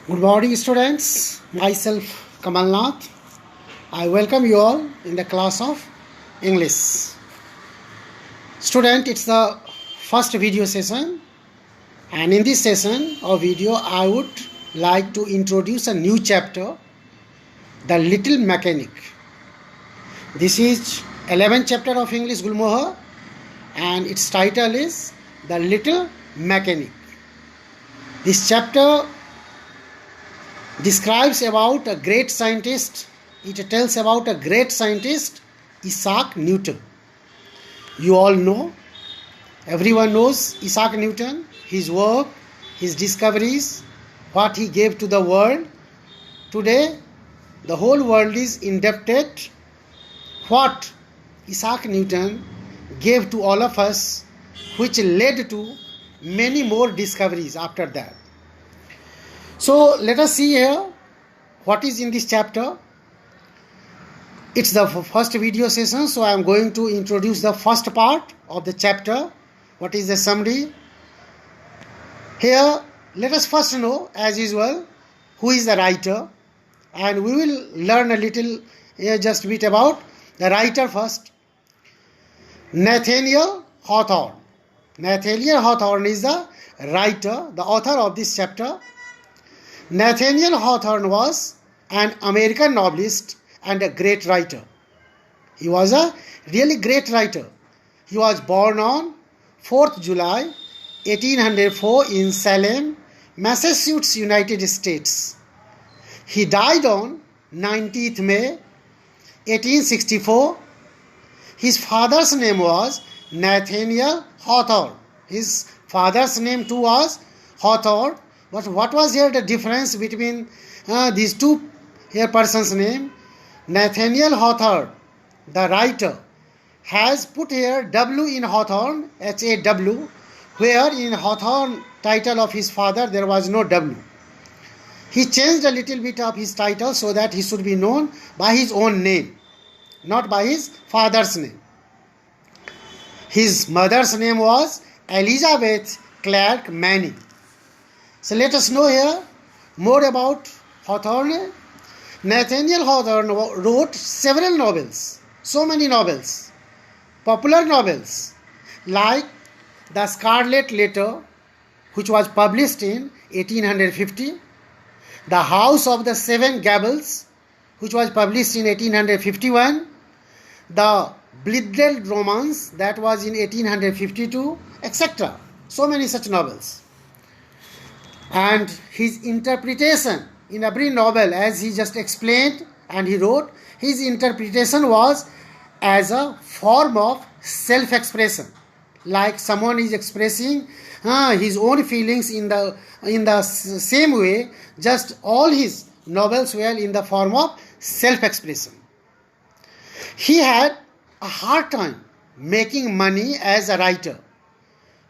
Good morning, students. Myself, Kamal Nath. I welcome you all in the class of English. Student, it's the first video session, and in this session or video, I would like to introduce a new chapter, The Little Mechanic. This is 11th chapter of English Gulmohar, and its title is The Little Mechanic. This chapter describes about a great scientist. It tells about a great scientist, Isaac Newton. You all know, everyone knows Isaac Newton, his work, his discoveries, what he gave to the world. Today, the whole world is indebted what Isaac Newton gave to all of us, which led to many more discoveries after that. So let us see here what is in this chapter. It's the first video session, so I am going to introduce the first part of the chapter. What is the summary? Here, let us first know, as usual, who is the writer, and we will learn a little, just a bit about the writer first. Nathaniel Hawthorne. Nathaniel Hawthorne is the writer, the author of this chapter. Nathaniel Hawthorne was an American novelist and a great writer. He was a really great writer. He was born on 4th July 1804 in Salem, Massachusetts, United States. He died on 19th May 1864. His father's name was Nathaniel Hawthorne. His father's name too was Hawthorne. But what was here the difference between these two here persons' name? Nathaniel Hawthorne, the writer, has put here W in Hawthorne, H-A-W, where in Hawthorne title of his father there was no W. He changed a little bit of his title so that he should be known by his own name, not by his father's name. His mother's name was Elizabeth Clark Manning. So let us know here more about Hawthorne. Nathaniel Hawthorne wrote several novels, so many novels, popular novels, like The Scarlet Letter, which was published in 1850, The House of the Seven Gables, which was published in 1851, The Blithedale Romance, that was in 1852, etc. So many such novels. And his interpretation in every novel, as he just explained and he wrote, his interpretation was as a form of self-expression. Like someone is expressing his own feelings in the same way, just all his novels were in the form of self-expression. He had a hard time making money as a writer.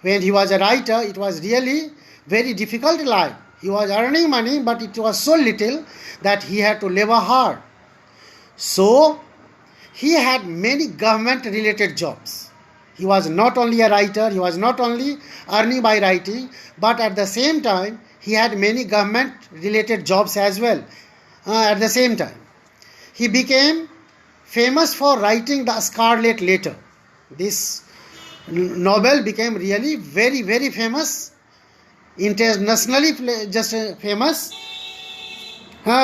When he was a writer, it was really very difficult life. He was earning money, but it was so little that he had to labor hard. So, he had many government-related jobs. He was not only a writer, he was not only earning by writing, but at the same time, he had many government-related jobs as well. At the same time, he became famous for writing The Scarlet Letter. This novel became really very, very famous, internationally just famous,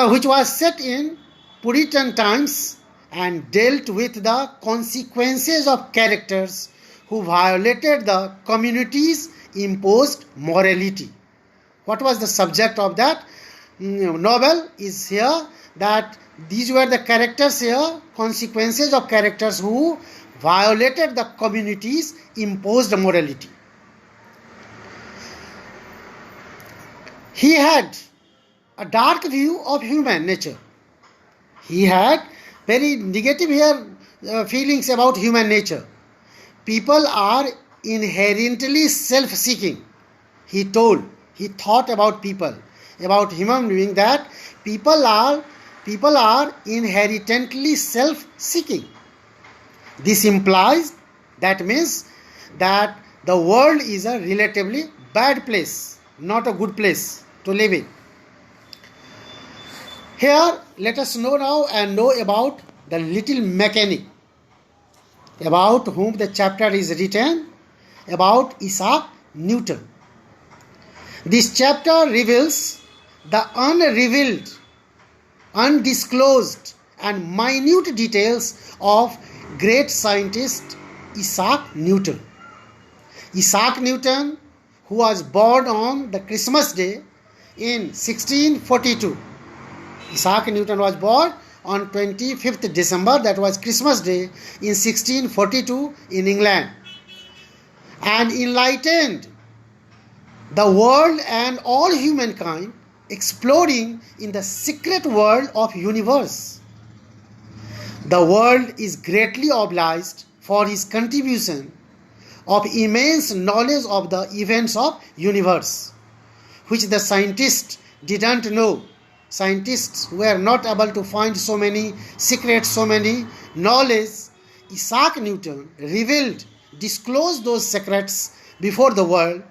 which was set in Puritan times and dealt with the consequences of characters who violated the community's imposed morality. What was the subject of that novel is here, that these were the characters here, consequences of characters who violated the community's imposed morality. He had a dark view of human nature. He had very negative feelings about human nature. People are inherently self-seeking. He thought about people, about human being, that people are inherently self-seeking. This implies, that means that the world is a relatively bad place, not a good place to live in. Here, let us know now and know about the little mechanic, about whom the chapter is written, about Isaac Newton. This chapter reveals the unrevealed, undisclosed, and minute details of great scientist Isaac Newton. Isaac Newton, who was born on the Christmas day in 1642. Isaac Newton was born on 25th December, that was Christmas Day, in 1642 in England, and enlightened the world and all humankind, exploring in the secret world of universe. The world is greatly obliged for his contribution of immense knowledge of the events of universe, which the scientists didn't know. Scientists were not able to find so many secrets, so many knowledge. Isaac Newton revealed, disclosed those secrets before the world,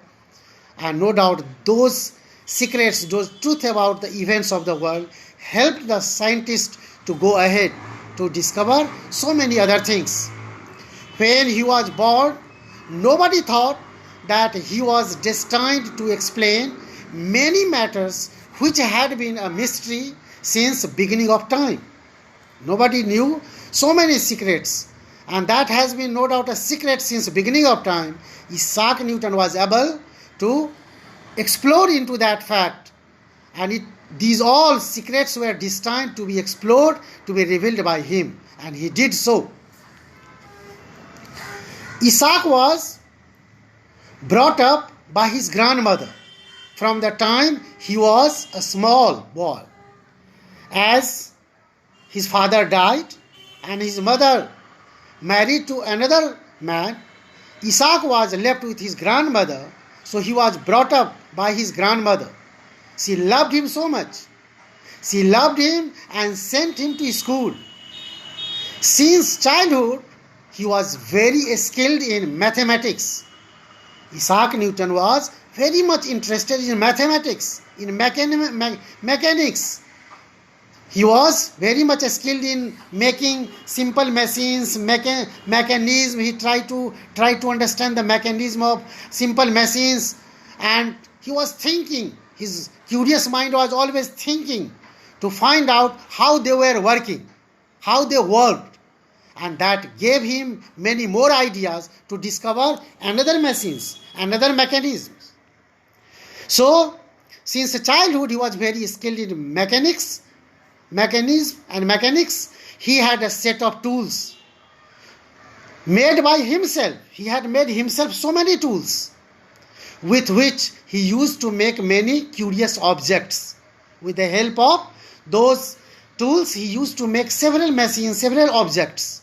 and no doubt those secrets, those truth about the events of the world helped the scientists to go ahead to discover so many other things. When he was born, nobody thought that he was destined to explain many matters which had been a mystery since the beginning of time. Nobody knew so many secrets, and that has been no doubt a secret since the beginning of time. Isaac Newton was able to explore into that fact, and these all secrets were destined to be explored, to be revealed by him, and he did so. Isaac was brought up by his grandmother from the time he was a small boy. As his father died and his mother married to another man, Isaac was left with his grandmother, so he was brought up by his grandmother. She loved him so much. She loved him and sent him to school. Since childhood, he was very skilled in mathematics. Isaac Newton was very much interested in mathematics, in mechanics. He was very much skilled in making simple machines, mechanism. He tried to understand the mechanism of simple machines, and he was thinking. His curious mind was always thinking to find out how they were working, how they worked, and that gave him many more ideas to discover another machines, another mechanisms. So, since childhood he was very skilled in mechanics. He had a set of tools made by himself. He had made himself so many tools with which he used to make many curious objects. With the help of those tools, he used to make several machines, several objects.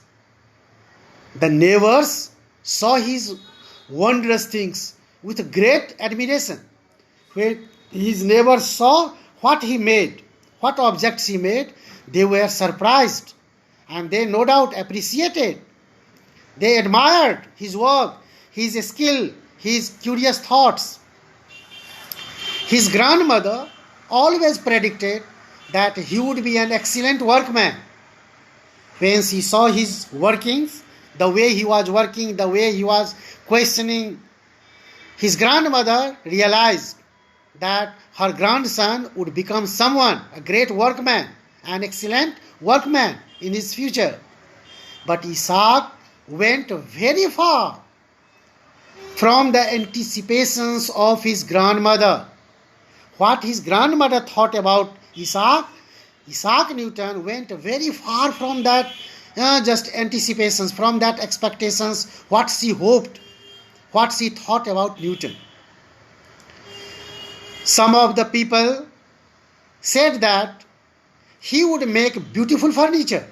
The neighbors saw his wondrous things with great admiration. When his neighbors saw what he made, what objects he made, they were surprised, and they no doubt appreciated. They admired his work, his skill, his curious thoughts. His grandmother always predicted that he would be an excellent workman. When she saw his workings, the way he was working, the way he was questioning, his grandmother realized that her grandson would become someone, a great workman, an excellent workman in his future. But Isaac went very far from the anticipations of his grandmother. What his grandmother thought about Isaac Newton went very far from that just anticipations, from that expectations, what she hoped, what she thought about Newton. Some of the people said that he would make beautiful furniture.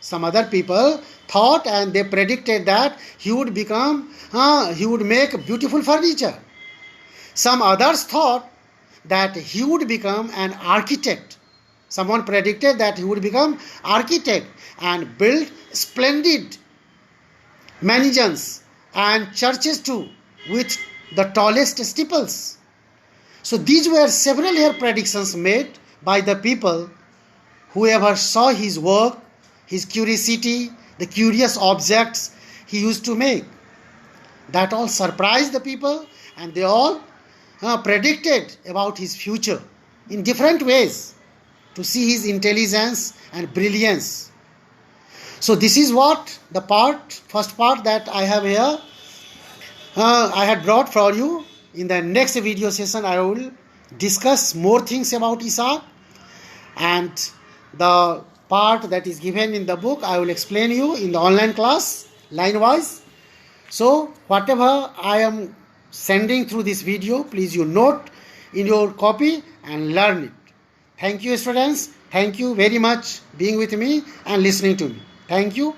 Some other people thought and they predicted that he would make beautiful furniture. Some others thought that he would become an architect. Someone predicted that he would become architect and build splendid mansions and churches too with the tallest steeples. So these were several predictions made by the people whoever saw his work, his curiosity, the curious objects he used to make. That all surprised the people, and they all predicted about his future in different ways to see his intelligence and brilliance. So this is what the first part that I have here. I had brought for you. In the next video session, I will discuss more things about Isaac, and the part that is given in the book I will explain you in the online class line wise. So whatever I am sending through this video, please you note in your copy and learn it. Thank you, students. Thank you very much being with me and listening to me. Thank you.